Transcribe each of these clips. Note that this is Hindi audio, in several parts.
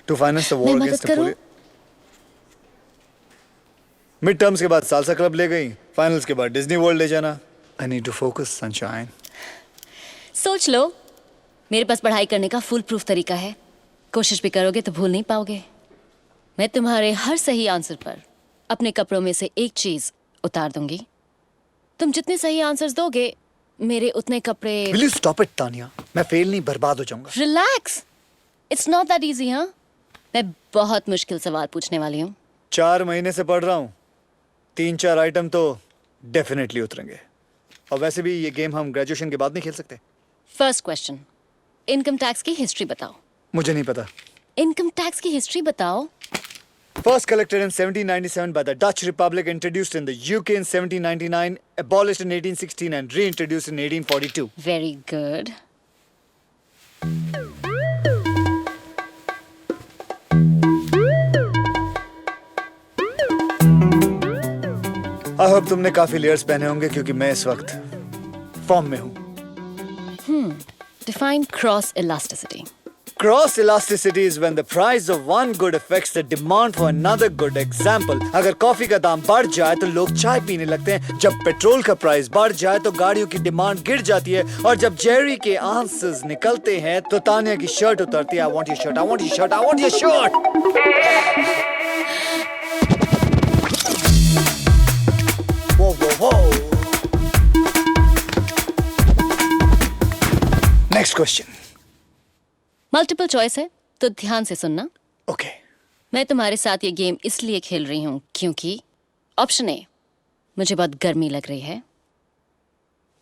to finance the war मैं मदद against करूं? Napoleon. मिड टर्म्स के बाद सालसा क्लब ले गई, फाइनल्स के बाद डिज्नी वर्ल्ड ले जाना. I need to focus, sunshine. सोच लो, मेरे पास पढ़ाई करने का फुल प्रूफ तरीका है. कोशिश भी करोगे तो भूल नहीं पाओगे. मैं तुम्हारे हर सही आंसर पर अपने कपड़ों में से एक चीज उतार दूंगी. तुम जितने सही आंसर्स दोगे, मेरे उतने कपड़े. Will you stop it, Tania? मैं फेल नहीं, बर्बाद हो जाऊंगा. Relax. It's not that easy. हाँ, मैं बहुत मुश्किल सवाल पूछने वाली हूँ. 4 महीने से पढ़ रहा हूँ. 3-4 आइटम तो डेफिनेटली उतरेंगे. और वैसे भी ये गेम हम ग्रेजुएशन के बाद नहीं खेल सकते. फर्स्ट क्वेश्चन, इनकम टैक्स की हिस्ट्री बताओ. मुझे नहीं पता. इनकम टैक्स की हिस्ट्री बताओ. First collected in 1797 by the Dutch Republic, introduced in the UK in 1799, abolished in 1816 and reintroduced in 1842. Very good. I hope तुमने काफी लेयर्स पहने होंगे क्योंकि मैं इस वक्त फॉर्म में हूँ. Define cross elasticity. Cross elasticity is when the price of one good affects the demand for another good. Example, अगर कॉफी का दाम बढ़ जाए तो लोग चाय पीने लगते हैं. जब पेट्रोल का प्राइस बढ़ जाए तो गाड़ियों की डिमांड गिर जाती है. और जब जेरी के आंसर्स निकलते हैं तो तानिया की शर्ट उतरती है. I want your shirt, I want your shirt, I want your shirt. Whoa, whoa, whoa. Next question. Multiple choice है तो ध्यान से सुनना. Okay. मैं तुम्हारे साथ ये गेम इसलिए खेल रही हूँ क्योंकि ऑप्शन ए, मुझे बहुत गर्मी लग रही है.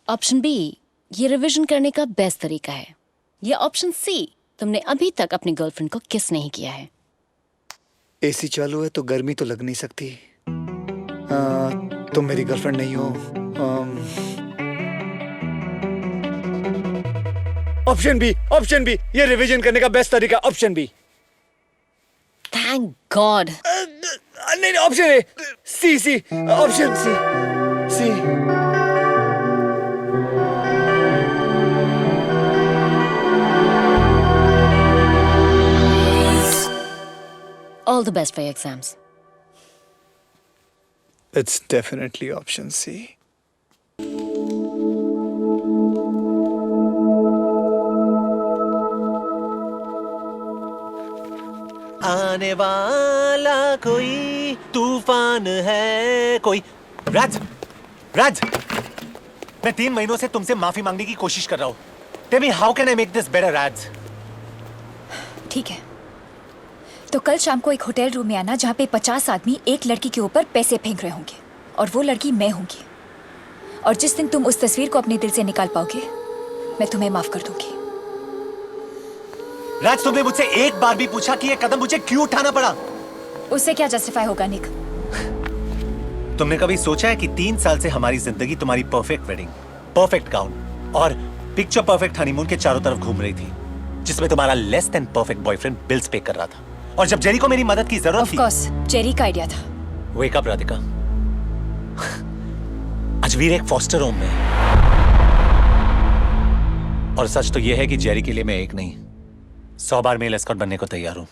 ऑप्शन बी, ये रिवीजन करने का बेस्ट तरीका है. या ऑप्शन सी, तुमने अभी तक अपनी गर्लफ्रेंड को किस नहीं किया है. एसी चालू है तो गर्मी तो लग नहीं सकती. तुम मेरी गर्लफ्रेंड नहीं हो. ऑप्शन बी, ये रिवीजन करने का बेस्ट तरीका. Option B. Thank God. नहीं, option A. C option C. All the best for your exams. It's definitely option C. आने वाला कोई तूफान है कोई. राज, मैं 3 महीनों से तुमसे माफी मांगने की कोशिश कर रहा हूँ. Tell me how can I make this better. Raj, ठीक है, तो कल शाम को एक होटल रूम में आना जहाँ पे 50 आदमी एक लड़की के ऊपर पैसे फेंक रहे होंगे और वो लड़की मैं होंगी. और जिस दिन तुम उस तस्वीर को अपने दिल से निकाल पाओगे, मैं तुम्हें माफ कर दूंगी. राज, तुमने मुझसे एक बार भी पूछा कि ये कदम मुझे क्यों उठाना पड़ा? उससे क्या जस्टिफाई होगा निक? तुमने कभी सोचा है कि 3 साल से हमारी जिंदगी तुम्हारी परफेक्ट वेडिंग, परफेक्ट गाउन और पिक्चर परफेक्ट हनीमून के चारों तरफ घूम रही थी, जिसमें तुम्हारा less than perfect boyfriend bills पे कर रहा था. और जब जेरी को मेरी मदद की जरूरत थी, ऑफ कोर्स जेरी का आइडिया था. Wake up Radhika. अजवीर एक फॉस्टर होम में है. और सच तो यह है कि जेरी के लिए मैं एक नहीं 100 बार मेल एस्कॉर्ट बनने को तैयार हूं.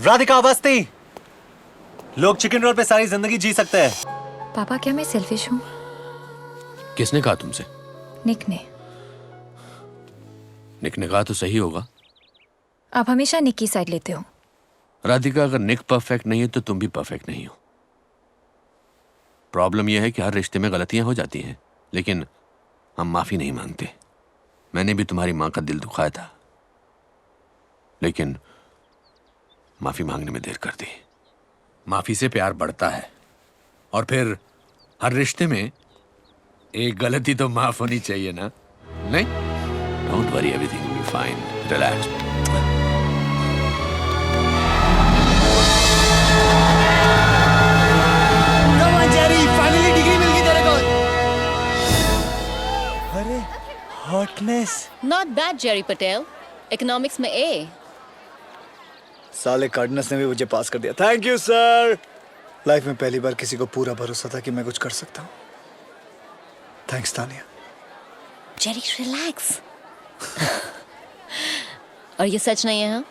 राधिका अवस्थी, लोग चिकन रोल पे सारी जिंदगी जी सकते हैं. पापा, क्या मैं सेल्फिश हूँ? किसने कहा तुमसे? निक ने. निक ने कहा तो सही होगा. आप हमेशा निक की साइड लेते हो. राधिका, अगर निक परफेक्ट नहीं है तो तुम भी परफेक्ट नहीं हो. प्रॉब्लम यह है कि हर रिश्ते में गलतियां हो जाती हैं, लेकिन हम माफी नहीं मांगते. मैंने भी तुम्हारी मां का दिल दुखाया था, लेकिन माफी मांगने में देर कर दी. माफी से प्यार बढ़ता है और फिर हर रिश्ते में एक गलती तो माफ होनी चाहिए ना? नहीं? Don't worry, everything will be fine. Relax. Come on, Jerry, finally degree मिल गई तेरे को. अरे hotness. Not bad Jerry Patel. Economics में ए. साले कार्डनस ने भी मुझे पास कर दिया. Thank you sir. लाइफ में पहली बार किसी को पूरा भरोसा था कि मैं कुछ कर सकता हूँ. Thanks Tania. Jerry relax. और ये सच नहीं है, हाँ?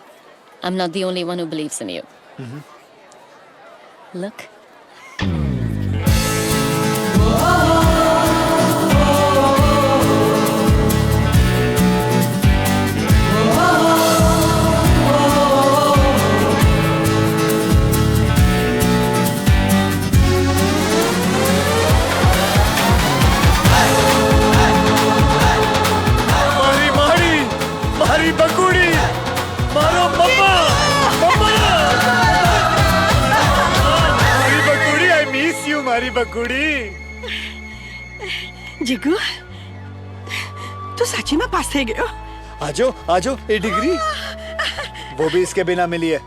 I'm not the only one who believes in you. Look. मारी मारी मारी बकुड़ी, मारो मम्मा मम्मा। मारी बकुड़ी, आई मिस यू मारी बकुड़ी। जिगू तू सच्ची में पास थे गयो? आजो आजो, ये डिग्री वो भी इसके बिना मिली है।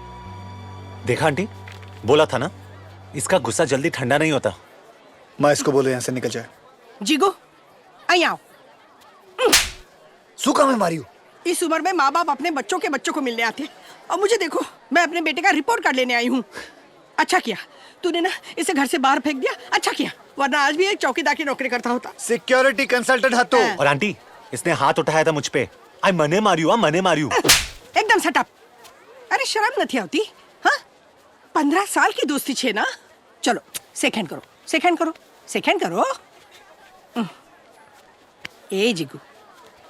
देखा आंटी, बोला था ना, इसका गुस्सा जल्दी ठंडा नहीं होता। मैं इसको बोलो यहाँ से निकल जाए। जिगू आई आओ। सूखा में मारी हूँ। इस उम्र में माँ बाप अपने बच्चों के बच्चों को मिलने आते हैं, और मुझे देखो, मैं अपने बेटे का रिपोर्ट कार्ड लेने आई हूँ। अच्छा किया तूने ना इसे घर से बाहर फेंक दिया, अच्छा किया, वरना आज भी एक चौकीदार की नौकरी करता होता। सिक्योरिटी कंसल्टेंट हतो। हाँ। और आंटी, इसने हाथ उठाया था मुझ पे। आई मने मारियो, मने मारियो। एकदम सटअप। अरे शर्म नहीं आती? हाँ, 15 साल की दोस्ती छे ना। चलो सेकंड करो, सेकंड करो, सेकंड करो। ए जिगू,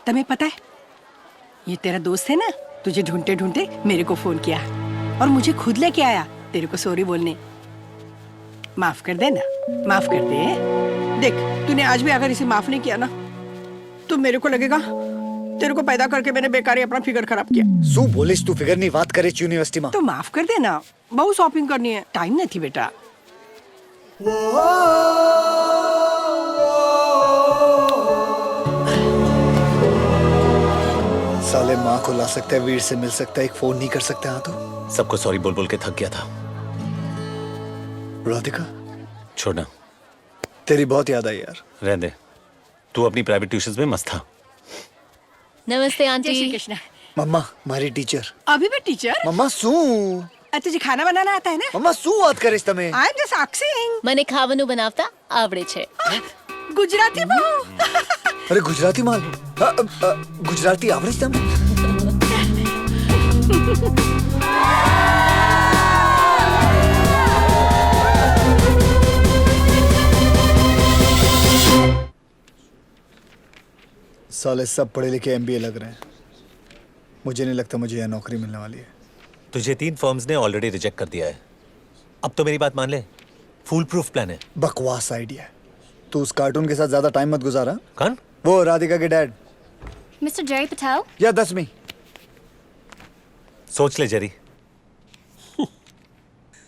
तुम्हें पता है ये तेरा दोस्त है ना, तुझे ढूंढते ढूंढते मेरे को फोन किया और मुझे खुद लेके आया तेरे को सॉरी बोलने। माफ कर दे ना, माफ कर दे। देख तूने आज भी अगर इसे माफ नहीं किया ना, तो मेरे को लगेगा तेरे को पैदा करके मैंने बेकार ही अपना फिगर खराब किया। શું બોલીશ તું? ફિગરની વાત કરે છે યુનિવર્સિટીમાં। तो माफ कर देना, बहुत शॉपिंग करनी है, टाइम नहीं थी बेटा। साले माँ को ला सकता है, वीर से मिल सकता है, एक फोन नहीं कर सकते। हाँ तो सबको सॉरी बोल बोल के थक गया था। राधिका, छोड़ना, तेरी बहुत याद आई यार। रहने दे, तू अपनी प्राइवेट ट्यूशंस में मस्त था। नमस्ते जय श्री आंटी। कृष्ण। मम्मा मारी टीचर। अभी भी टीचर? मम्मा શું? तुझे खाना बनाना आता है ना? મમ્મા શું વાત કરીશ તમે? I am just asking. મને ખાવાનું બનાવતા આવડે છે। गुजराती बहू। અરે ગુજરાતી માં ગુજરાતી આવડે છે તમને? साले सब पढ़े लिखे एमबीए लग रहे हैं। मुझे नहीं लगता मुझे यह नौकरी मिलने वाली है। तुझे 3 फर्म्स ने ऑलरेडी रिजेक्ट कर दिया है। अब तो मेरी बात मान ले, फुल प्रूफ प्लान है। बकवास आइडिया है। तू उस कार्टून के साथ ज्यादा टाइम मत गुजारा। कौन? वो राधिका के डैड। Mr. Jerry Patel? या 10वीं। सोच ले Jerry.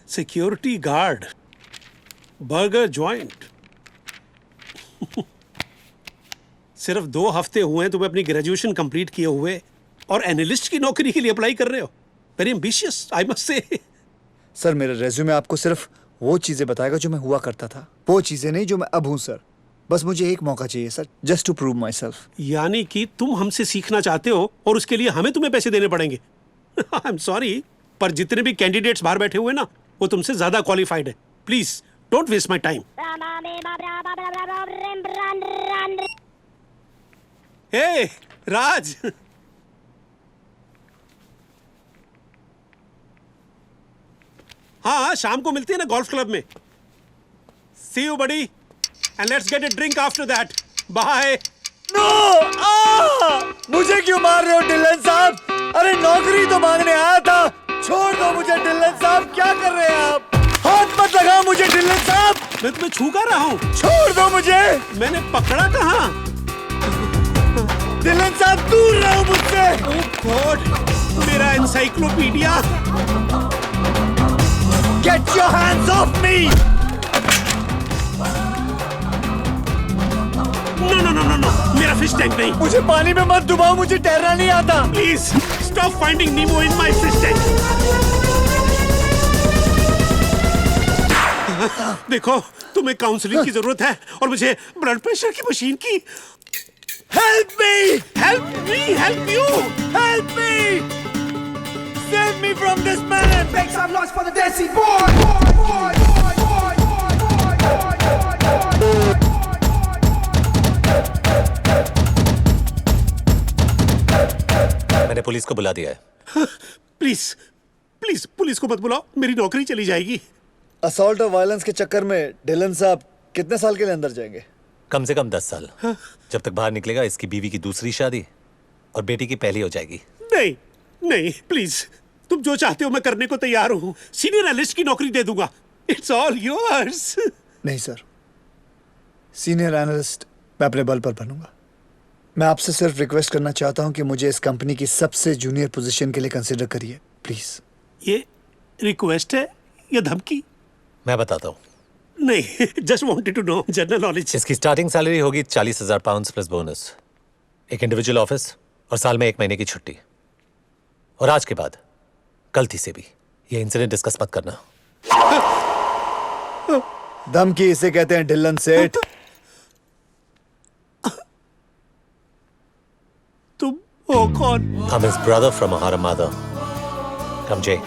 Security guard, burger joint. सिर्फ 2 हफ्ते हुए हैं तुम्हें अपनी ग्रेजुएशन कंप्लीट किए हुए और एनालिस्ट की नौकरी के लिए अप्लाई कर रहे हो। Very ambitious, I must say. Sir मेरा रेज्यूमे आपको सिर्फ वो चीजें बताएगा जो मैं हुआ करता था, वो चीजें नहीं जो मैं अब हूँ सर। बस मुझे एक मौका चाहिए sir, just to prove myself. यानी कि तुम हमसे सीखना चाहते हो और उसके लिए हमें तुम्हें पैसे देने पड़ेंगे। आई एम सॉरी, पर जितने भी कैंडिडेट्स बाहर बैठे हुए ना, वो तुमसे ज्यादा क्वालिफाइड है। Please don't waste my time. Hey Raj, हाँ शाम को मिलते हैं ना गोल्फ क्लब में। See you buddy, and let's get a drink after that. Bye. No! मुझे क्यों मार रहे हो डिलन साहब? अरे नौकरी तो मांगने आया था। छोड़ दो मुझे डिलन साहब, क्या कर रहे हैं आप? हाथ मत लगाओ मुझे डिलन साहब। मैं तुम्हें छू कर रहा हूँ। छोड़ दो मुझे। मैंने पकड़ा कहाँ? डिलन साहब दूर रहो मुझसे। ओह गॉड, मेरा encyclopedia. Get your hands off me! No, मेरा फिश टैंक नहीं। मुझे पानी में मत डुबाओ, मुझे तैरना नहीं आता। Please stop finding Nemo in my fish tank. देखो, तुम्हें काउंसलिंग की जरूरत है और मुझे ब्लड प्रेशर की मशीन की। Help me! Help me, help you, Help me! Save me from this man! Make some noise for the Desi boy! मैंने पुलिस को बुला दिया है। प्लीज प्लीज पुलिस को मत बुलाओ, मेरी नौकरी चली जाएगी। असॉल्ट और वायलेंस के चक्कर में डिलन साहब कितने साल के लिए अंदर जाएंगे? कम से कम 10 साल। जब तक बाहर निकलेगा इसकी बीवी की दूसरी शादी और बेटी की पहली हो जाएगी। नहीं नहीं प्लीज, तुम जो चाहते हो मैं करने को तैयार हूँ। सीनियर एनालिस्ट की नौकरी दे दूंगा। It's all yours. नहीं सर, सीनियर एनालिस्ट मैं अपने बल पर बनूंगा। मैं आपसे सिर्फ रिक्वेस्ट करना चाहता हूं कि मुझे इस कंपनी की सबसे जूनियर पोजीशन के लिए कंसिडर करिए प्लीज। ये रिक्वेस्ट है या धमकी? मैं बताता हूँ। नहीं, just wanted to know general knowledge. इसकी स्टार्टिंग सैलरी होगी 40,000 पाउंड प्लस बोनस, एक इंडिविजुअल ऑफिस और साल में 1 महीने की छुट्टी। और आज के बाद गलती से भी ये इंसिडेंट डिस्कस मत करना। धमकी इसे कहते हैं डिलन सेठ। तुम हो कौन? I'm his brother from Maharamada. Come, Jay.